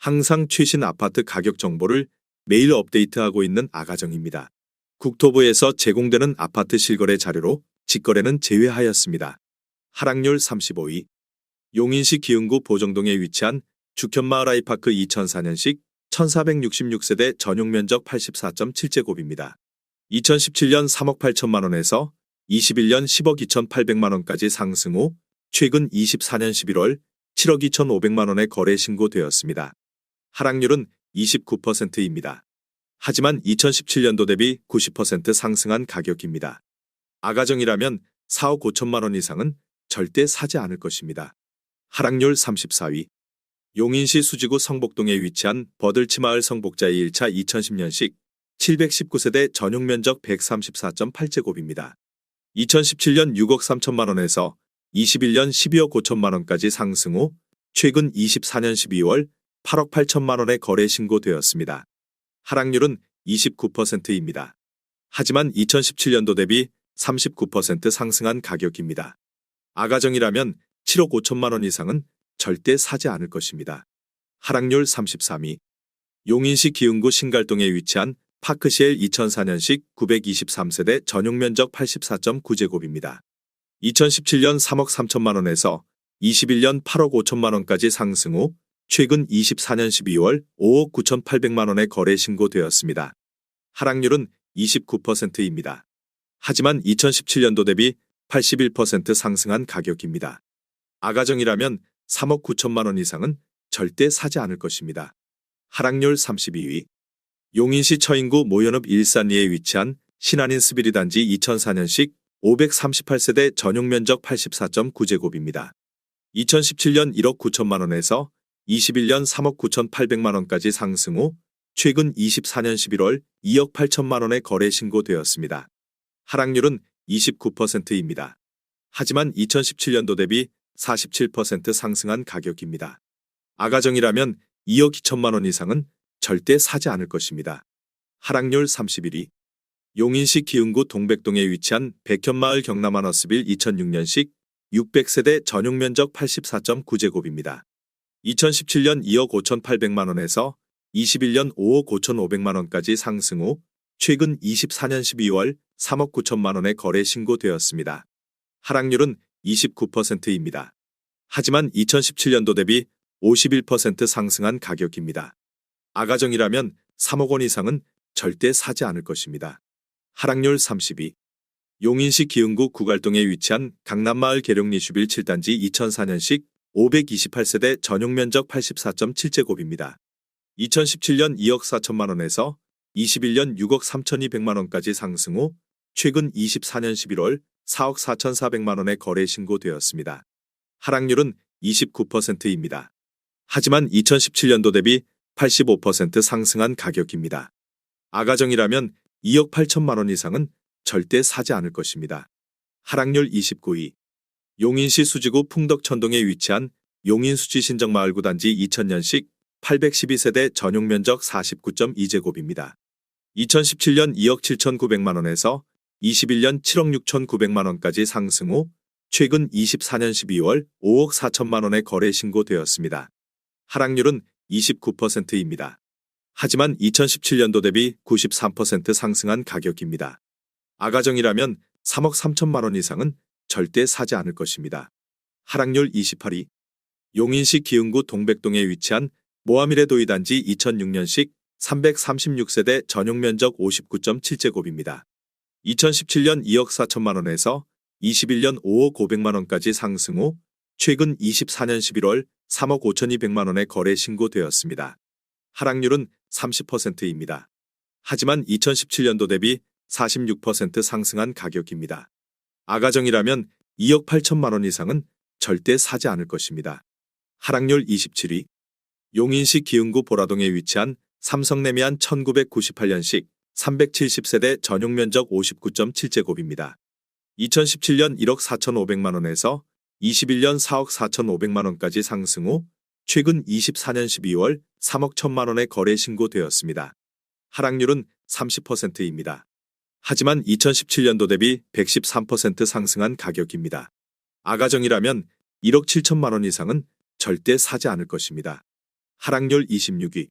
항상 최신 아파트 가격 정보를 매일 업데이트하고 있는 아가정입니다. 국토부에서 제공되는 아파트 실거래 자료로 직거래는 제외하였습니다. 하락률 35위. 용인시 기흥구 보정동에 위치한 죽현마을 아이파크 2004년식 1466세대 전용면적 84.7제곱입니다. 2017년 3억 8천만 원에서 21년 10억 2,800만 원까지 상승 후 최근 24년 11월 7억 2,500만 원에 거래 신고되었습니다. 하락률은 29%입니다. 하지만 2017년도 대비 90% 상승한 가격입니다. 아가정이라면 4억 5천만 원 이상은 절대 사지 않을 것입니다. 하락률 34위. 용인시 수지구 성복동에 위치한 버들치마을 성복자의 1차 2010년식 719세대 전용면적 134.8제곱입니다. 2017년 6억 3천만 원에서 21년 12억 5천만 원까지 상승 후 최근 24년 12월 8억 8천만 원에 거래 신고되었습니다. 하락률은 29%입니다. 하지만 2017년도 대비 39% 상승한 가격입니다. 아가정이라면 7억 5천만 원 이상은 절대 사지 않을 것입니다. 하락률 33위. 용인시 기흥구 신갈동에 위치한 파크시엘 2004년식 923세대 전용면적 84.9제곱입니다. 2017년 3억 3천만 원에서 21년 8억 5천만 원까지 상승 후 최근 24년 12월 5억 9,800만 원에 거래 신고되었습니다. 하락률은 29%입니다. 하지만 2017년도 대비 81% 상승한 가격입니다. 아가정이라면 3억 9천만 원 이상은 절대 사지 않을 것입니다. 하락률 32위. 용인시 처인구 모현읍 일산리에 위치한 신한인 스비리 단지 2004년식 538세대 전용면적 84.9제곱입니다. 2017년 1억 9천만 원에서 21년 3억 9,800만 원까지 상승 후 최근 24년 11월 2억 8천만 원에 거래 신고되었습니다. 하락률은 29%입니다. 하지만 2017년도 대비 47% 상승한 가격입니다. 아가정이라면 2억 2천만 원 이상은 절대 사지 않을 것입니다. 하락률 31위. 용인시 기흥구 동백동에 위치한 백현마을 경남한어스빌 2006년식 600세대 전용면적 84.9제곱입니다. 2017년 2억 5,800만 원에서 21년 5억 5,500만 원까지 상승 후 최근 24년 12월 3억 9천만 원에 거래 신고되었습니다. 하락률은 29%입니다. 하지만 2017년도 대비 51% 상승한 가격입니다. 아가정이라면 3억 원 이상은 절대 사지 않을 것입니다. 하락률 32. 용인시 기흥구 구갈동에 위치한 강남마을 계룡리슈빌 7단지 2004년식 528세대 전용면적 84.7제곱입니다. 2017년 2억 4천만 원에서 21년 6억 3,200만 원까지 상승 후 최근 24년 11월 4억 4,400만 원에 거래 신고되었습니다. 하락률은 29%입니다. 하지만 2017년도 대비 85% 상승한 가격입니다. 아가정이라면 2억 8천만 원 이상은 절대 사지 않을 것입니다. 하락률 29위. 용인시 수지구 풍덕천동에 위치한 용인수지신정마을구 단지 2000년식 812세대 전용면적 49.2제곱입니다. 2017년 2억 7,900만 원에서 21년 7억 6,900만 원까지 상승 후 최근 24년 12월 5억 4천만 원에 거래 신고되었습니다. 하락률은 29%입니다. 하지만 2017년도 대비 93% 상승한 가격입니다. 아가정이라면 3억 3천만 원 이상은 절대 사지 않을 것입니다. 하락률 28위. 용인시 기흥구 동백동에 위치한 모하미레 도이단지 2006년식 336세대 전용면적 59.7제곱입니다. 2017년 2억 4천만 원에서 21년 5억 500만 원까지 상승 후 최근 24년 11월 3억 5,200만 원에 거래 신고되었습니다. 하락률은 30%입니다. 하지만 2017년도 대비 46% 상승한 가격입니다. 아가정이라면 2억 8천만 원 이상은 절대 사지 않을 것입니다. 하락률 27위. 용인시 기흥구 보라동에 위치한 삼성레미안 1998년식 370세대 전용면적 59.7제곱입니다. 2017년 1억 4,500만 원에서 21년 4억 4,500만 원까지 상승 후 최근 24년 12월 3억 1천만 원에 거래 신고되었습니다. 하락률은 30%입니다. 하지만 2017년도 대비 113% 상승한 가격입니다. 아가정이라면 1억 7천만 원 이상은 절대 사지 않을 것입니다. 하락률 26위.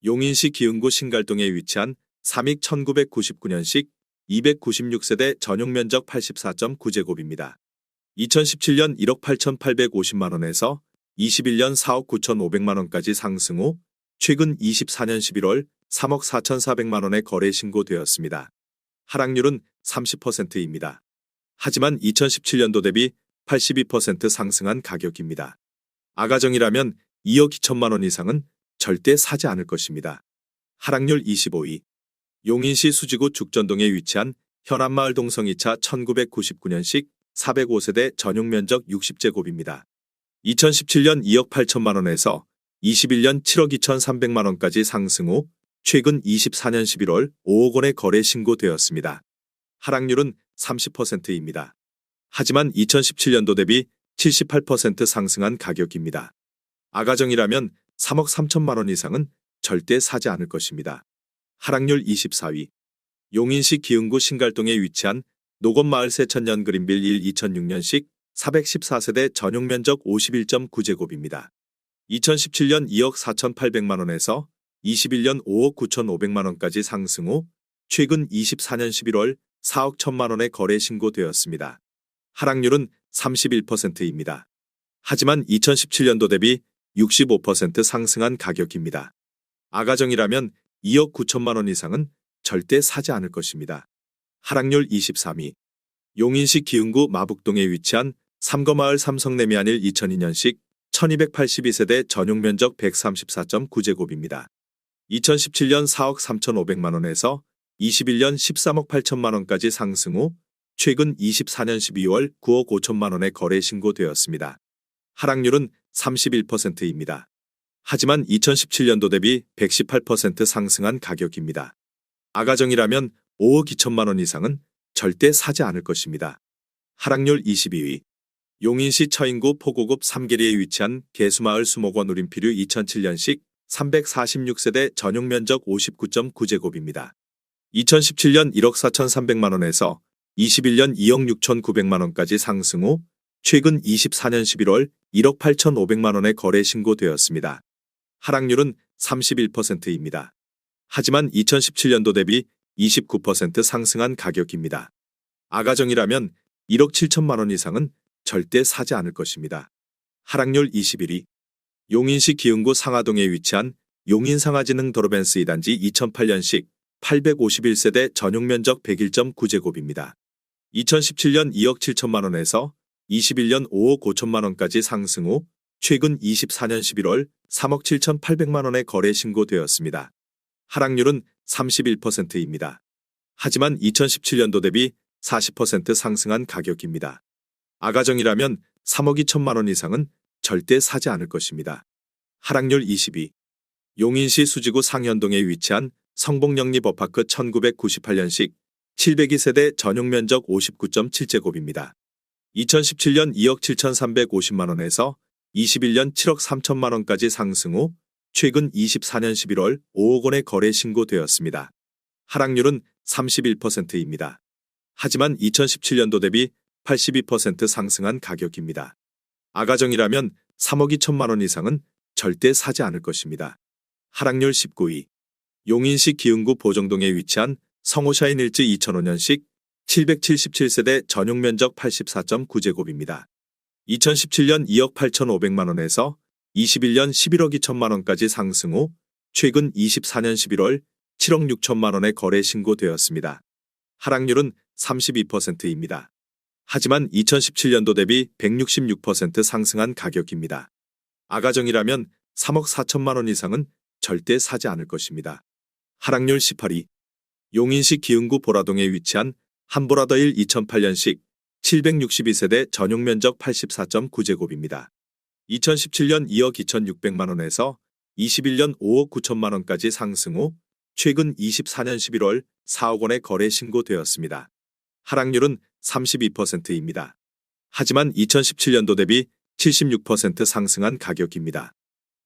용인시 기흥구 신갈동에 위치한 삼익 1999년식 296세대 전용면적 84.9제곱입니다. 2017년 1억 8,850만원에서 21년 4억 9,500만원까지 상승 후 최근 24년 11월 3억 4,400만원에 거래 신고되었습니다. 하락률은 30%입니다. 하지만 2017년도 대비 82% 상승한 가격입니다. 아가정이라면 2억 2천만원 이상은 절대 사지 않을 것입니다. 하락률 25위. 용인시 수지구 죽전동에 위치한 현안마을 동성 2차 1999년식 405세대 전용면적 60제곱입니다. 2017년 2억 8천만원에서 21년 7억 2,300만원까지 상승 후 최근 24년 11월 5억 원에 거래 신고되었습니다. 하락률은 30%입니다. 하지만 2017년도 대비 78% 상승한 가격입니다. 아가정이라면 3억 3천만원 이상은 절대 사지 않을 것입니다. 하락률 24위. 용인시 기흥구 신갈동에 위치한 노건마을 세천년 그린빌 1 2006년식 414세대 전용면적 51.9제곱입니다. 2017년 2억 4,800만원에서 21년 5억 9,500만원까지 상승 후 최근 24년 11월 4억 1천만원에 거래 신고되었습니다. 하락률은 31%입니다. 하지만 2017년도 대비 65% 상승한 가격입니다. 아가정이라면 2억 9천만원 이상은 절대 사지 않을 것입니다. 하락률 23위. 용인시 기흥구 마북동에 위치한 삼거마을 삼성레미안일 2002년식 1282세대 전용면적 134.9제곱입니다. 2017년 4억 3,500만원에서 21년 13억 8천만원까지 상승 후 최근 24년 12월 9억 5천만원에 거래 신고되었습니다. 하락률은 31%입니다. 하지만 2017년도 대비 118% 상승한 가격입니다. 아가정이라면 5억 2천만원 이상은 절대 사지 않을 것입니다. 하락률 22위. 용인시 처인구 포고급 삼계리에 위치한 개수마을 수목원 우림피류 2007년식 346세대 전용면적 59.9제곱입니다. 2017년 1억 4,300만원에서 21년 2억 6,900만원까지 상승 후 최근 24년 11월 1억 8,500만원에 거래 신고되었습니다. 하락률은 31%입니다. 하지만 2017년도 대비 29% 상승한 가격입니다. 아가정이라면 1억 7천만원 이상은 절대 사지 않을 것입니다. 하락률 21위. 용인시 기흥구 상하동에 위치한 용인상하진흥 도로벤스 2단지 2008년식 851세대 전용면적 101.9제곱입니다. 2017년 2억 7천만원에서 21년 5억 5천만원까지 상승 후 최근 24년 11월 3억 7,800만원에 거래 신고되었습니다. 하락률은 31%입니다. 하지만 2017년도 대비 40% 상승한 가격입니다. 아가정이라면 3억 2천만원 이상은 절대 사지 않을 것입니다. 하락률 22. 용인시 수지구 상현동에 위치한 성복영리 버파크 1998년식 702세대 전용면적 59.7제곱입니다. 2017년 2억 7,350만원에서 21년 7억 3천만원까지 상승 후 최근 24년 11월 5억 원에 거래 신고되었습니다. 하락률은 31%입니다. 하지만 2017년도 대비 82% 상승한 가격입니다. 아가정이라면 3억 2천만원 이상은 절대 사지 않을 것입니다. 하락률 19위. 용인시 기흥구 보정동에 위치한 성호샤인 일즈 2005년식 777세대 전용면적 84.9제곱입니다. 2017년 2억 8,500만원에서 21년 11억 2천만원까지 상승 후 최근 24년 11월 7억 6천만원에 거래 신고되었습니다. 하락률은 32%입니다. 하지만 2017년도 대비 166% 상승한 가격입니다. 아가정이라면 3억 4천만원 이상은 절대 사지 않을 것입니다. 하락률 18위. 용인시 기흥구 보라동에 위치한 한보라더일 2008년식 762세대 전용면적 84.9제곱입니다. 2017년 2억 2,600만원에서 21년 5억 9천만원까지 상승 후 최근 24년 11월 4억 원에 거래 신고되었습니다. 하락률은 32%입니다. 하지만 2017년도 대비 76% 상승한 가격입니다.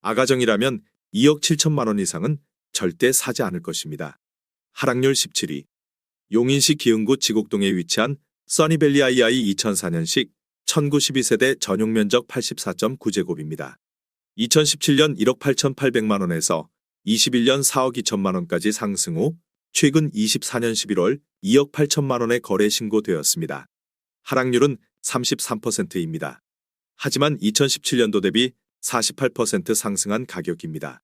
아가정이라면 2억 7천만원 이상은 절대 사지 않을 것입니다. 하락률 17위. 용인시 기흥구 지곡동에 위치한 써니밸리 II 2004년식 1912세대 전용면적 84.9제곱입니다. 2017년 1억 8,800만 원에서 21년 4억 2천만 원까지 상승 후 최근 24년 11월 2억 8천만 원의 거래 신고되었습니다. 하락률은 33%입니다. 하지만 2017년도 대비 48% 상승한 가격입니다.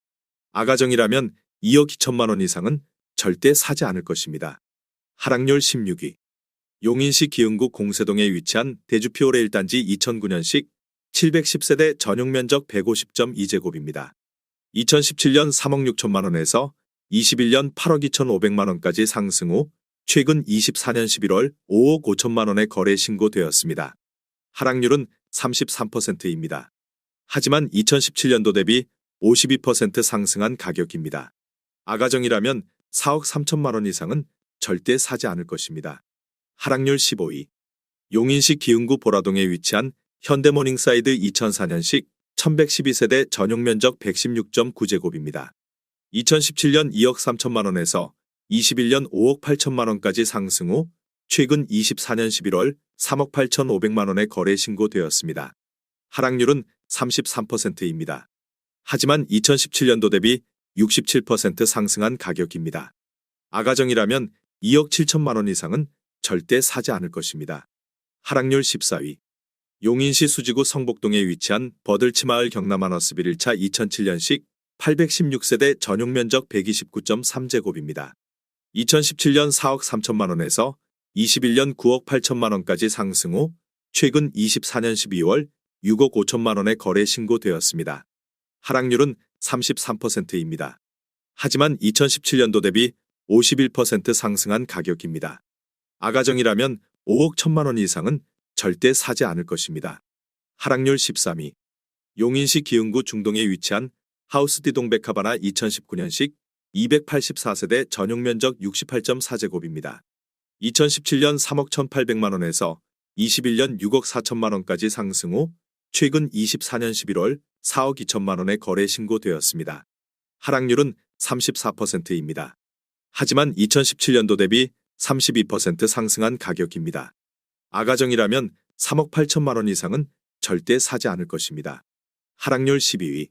아가정이라면 2억 2천만 원 이상은 절대 사지 않을 것입니다. 하락률 16위. 용인시 기흥구 공세동에 위치한 대주피오레 1단지 2009년식 710세대 전용면적 150.2제곱입니다. 2017년 3억 6천만 원에서 21년 8억 2,500만 원까지 상승 후 최근 24년 11월 5억 5천만 원에 거래 신고되었습니다. 하락률은 33%입니다. 하지만 2017년도 대비 52% 상승한 가격입니다. 아가정이라면 4억 3천만 원 이상은 절대 사지 않을 것입니다. 하락률 15위. 용인시 기흥구 보라동에 위치한 현대모닝사이드 2004년식 1112세대 전용면적 116.9제곱입니다. 2017년 2억 3천만 원에서 21년 5억 8천만 원까지 상승 후 최근 24년 11월 3억 8,500만 원에 거래 신고되었습니다. 하락률은 33%입니다. 하지만 2017년도 대비 67% 상승한 가격입니다. 아가정이라면 2억 7천만 원 이상은 절대 사지 않을 것입니다. 하락률 14위. 용인시 수지구 성복동에 위치한 버들치마을 경남하너스빌 1차 2007년식 816세대 전용면적 129.3제곱입니다. 2017년 4억 3천만 원에서 21년 9억 8천만 원까지 상승 후 최근 24년 12월 6억 5천만 원에 거래 신고되었습니다. 하락률은 33%입니다. 하지만 2017년도 대비 51% 상승한 가격입니다. 아가정이라면 5억 1천만 원 이상은 절대 사지 않을 것입니다. 하락률 13위. 용인시 기흥구 중동에 위치한 하우스디동 백화바나 2019년식 284세대 전용면적 68.4제곱입니다. 2017년 3억 1,800만 원에서 21년 6억 4천만 원까지 상승 후 최근 24년 11월 4억 2천만 원에 거래 신고되었습니다. 하락률은 34%입니다. 하지만 2017년도 대비 32% 상승한 가격입니다. 아가정이라면 3억 8천만 원 이상은 절대 사지 않을 것입니다. 하락률 12위.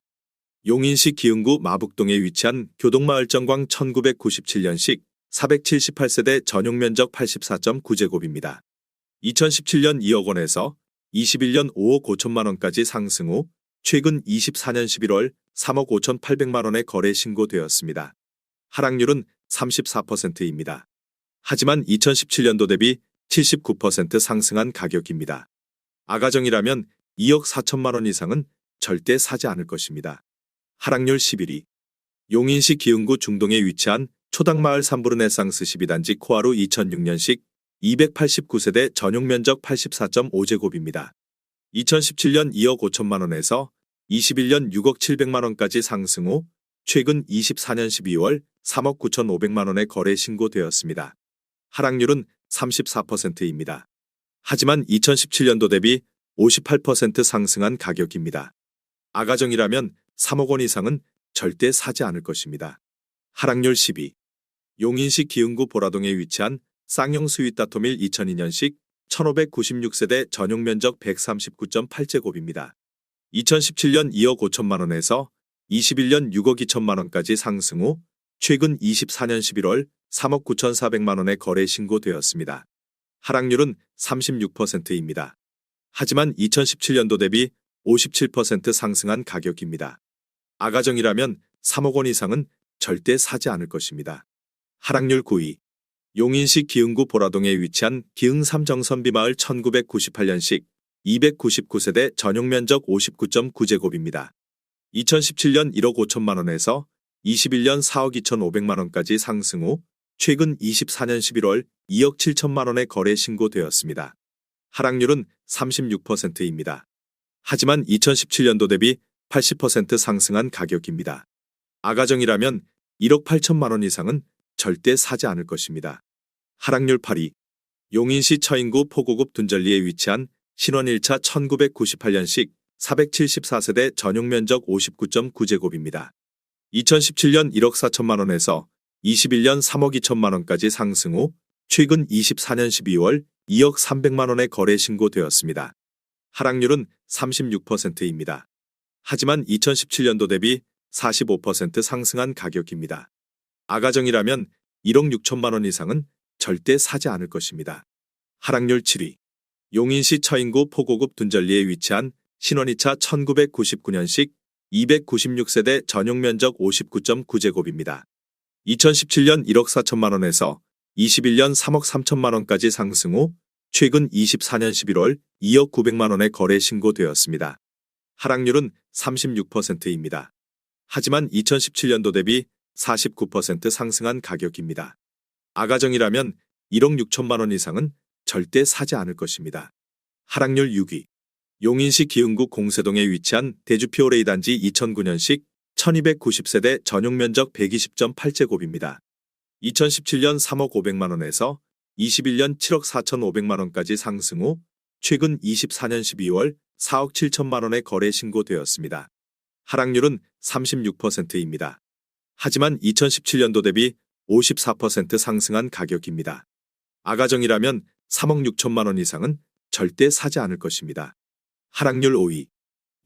용인시 기흥구 마북동에 위치한 교동마을정광 1997년식 478세대 전용면적 84.9제곱입니다. 2017년 2억 원에서 21년 5억 5천만 원까지 상승 후 최근 24년 11월 3억 5,800만 원에 거래 신고되었습니다. 하락률은 34%입니다. 하지만 2017년도 대비 79% 상승한 가격입니다. 아가정이라면 2억 4천만 원 이상은 절대 사지 않을 것입니다. 하락률 11위. 용인시 기흥구 중동에 위치한 초당마을 삼부르네상스 12단지 코하루 2006년식 289세대 전용면적 84.5제곱입니다. 2017년 2억 5천만 원에서 21년 6억 7백만 원까지 상승 후 최근 24년 12월 3억 9,500만 원에 거래 신고되었습니다. 하락률은 34%입니다. 하지만 2017년도 대비 58% 상승한 가격입니다. 아가정이라면 3억 원 이상은 절대 사지 않을 것입니다. 하락률 10위. 용인시 기흥구 보라동에 위치한 쌍용 스윗다토밀 2002년식 1596세대 전용면적 139.8제곱입니다. 2017년 2억 5천만 원에서 21년 6억 2천만 원까지 상승 후 최근 24년 11월 3억 9,400만 원에 거래 신고되었습니다. 하락률은 36%입니다. 하지만 2017년도 대비 57% 상승한 가격입니다. 아가정이라면 3억 원 이상은 절대 사지 않을 것입니다. 하락률 9위. 용인시 기흥구 보라동에 위치한 기흥 삼정선비마을 1998년식 299세대 전용면적 59.9제곱입니다. 2017년 1억 5천만 원에서 21년 4억 2,500만 원까지 상승 후 최근 24년 11월 2억 7천만 원에 거래 신고되었습니다. 하락률은 36%입니다. 하지만 2017년도 대비 80% 상승한 가격입니다. 아가정이라면 1억 8천만 원 이상은 절대 사지 않을 것입니다. 하락률 8위. 용인시 처인구 포고급 둔절리에 위치한 신원 1차 1998년식 474세대 전용면적 59.9제곱입니다. 2017년 1억 4천만 원에서 21년 3억 2천만 원까지 상승 후 최근 24년 12월 2억 300만 원에 거래 신고되었습니다. 하락률은 36%입니다. 하지만 2017년도 대비 45% 상승한 가격입니다. 아가정이라면 1억 6천만 원 이상은 절대 사지 않을 것입니다. 하락률 7위. 용인시 처인구 포고급 둔절리에 위치한 신원이차 1999년식 296세대 전용 면적 59.9제곱입니다. 2017년 1억 4천만 원에서 21년 3억 3천만 원까지 상승 후 최근 24년 11월 2억 900만 원에 거래 신고되었습니다. 하락률은 36%입니다. 하지만 2017년도 대비 49% 상승한 가격입니다. 아가정이라면 1억 6천만 원 이상은 절대 사지 않을 것입니다. 하락률 6위. 용인시 기흥구 공세동에 위치한 대주피오레이 단지 2009년식 1290세대 전용 면적 120.8제곱입니다. 2017년 3억 500만 원에서 21년 7억 4,500만 원까지 상승 후 최근 24년 12월 4억 7천만 원에 거래 신고되었습니다. 하락률은 36%입니다. 하지만 2017년도 대비 54% 상승한 가격입니다. 아가정이라면 3억 6천만 원 이상은 절대 사지 않을 것입니다. 하락률 5위.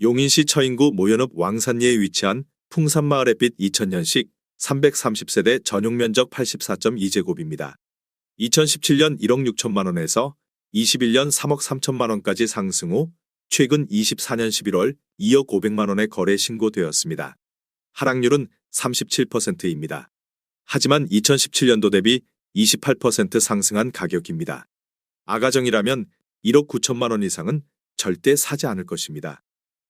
용인시 처인구 모연읍 왕산리에 위치한 풍산마을햇빛 2000년식 330세대 전용 면적 84.2제곱입니다. 2017년 1억 6천만 원에서 21년 3억 3천만 원까지 상승 후 최근 24년 11월 2억 500만 원에 거래 신고되었습니다. 하락률은 37%입니다. 하지만 2017년도 대비 28% 상승한 가격입니다. 아가정이라면 1억 9천만 원 이상은 절대 사지 않을 것입니다.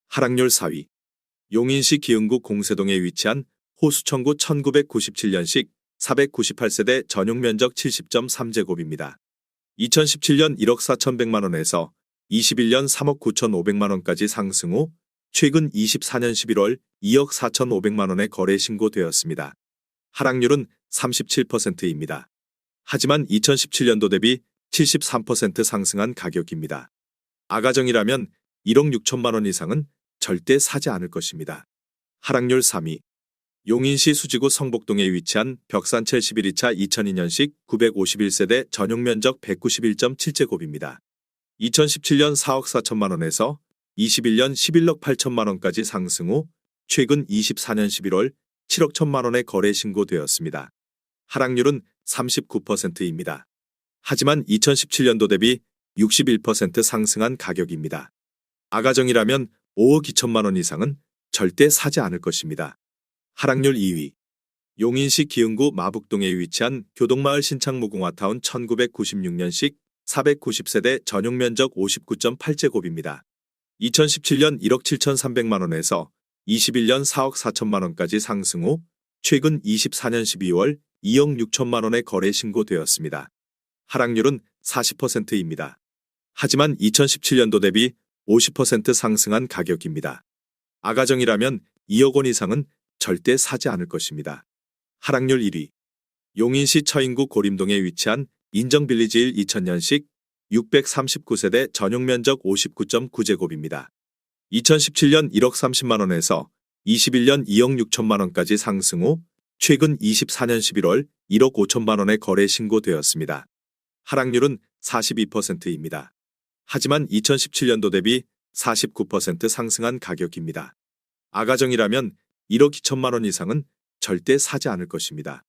하락률 4위. 용인시 기흥구 공세동에 위치한 호수천구 1997년식 498세대 전용 면적 70.3제곱입니다. 2017년 1억 4,100만 원에서 21년 3억 9,500만 원까지 상승 후 최근 24년 11월 2억 4,500만 원에 거래 신고되었습니다. 하락률은 37%입니다. 하지만 2017년도 대비 73% 상승한 가격입니다. 아가정이라면 1억 6천만 원 이상은 절대 사지 않을 것입니다. 하락률 3위. 용인시 수지구 성복동에 위치한 벽산 71차 2002년식 951세대 전용 면적 191.7제곱입니다. 2017년 4억 4천만 원에서 21년 11억 8천만 원까지 상승 후 최근 24년 11월 7억 1천만 원에 거래 신고되었습니다. 하락률은 39%입니다. 하지만 2017년도 대비 61% 상승한 가격입니다. 아가정이라면 5억 2천만 원 이상은 절대 사지 않을 것입니다. 하락률 2위. 용인시 기흥구 마북동에 위치한 교동마을 신창무궁화타운 1996년식 490세대 전용 면적 59.8제곱입니다. 2017년 1억 7,300만 원에서 21년 4억 4천만 원까지 상승 후 최근 24년 12월 2억 6천만 원에 거래 신고되었습니다. 하락률은 40%입니다. 하지만 2017년도 대비 50% 상승한 가격입니다. 아가정이라면 2억 원 이상은 절대 사지 않을 것입니다. 하락률 1위. 용인시 처인구 고림동에 위치한 인정빌리지 1 2000년식 639세대 전용 면적 59.9제곱입니다. 2017년 1억 30만 원에서 21년 2억 6천만 원까지 상승 후 최근 24년 11월 1억 5천만 원에 거래 신고되었습니다. 하락률은 42%입니다. 하지만 2017년도 대비 49% 상승한 가격입니다. 아가정이라면 1억 2천만 원 이상은 절대 사지 않을 것입니다.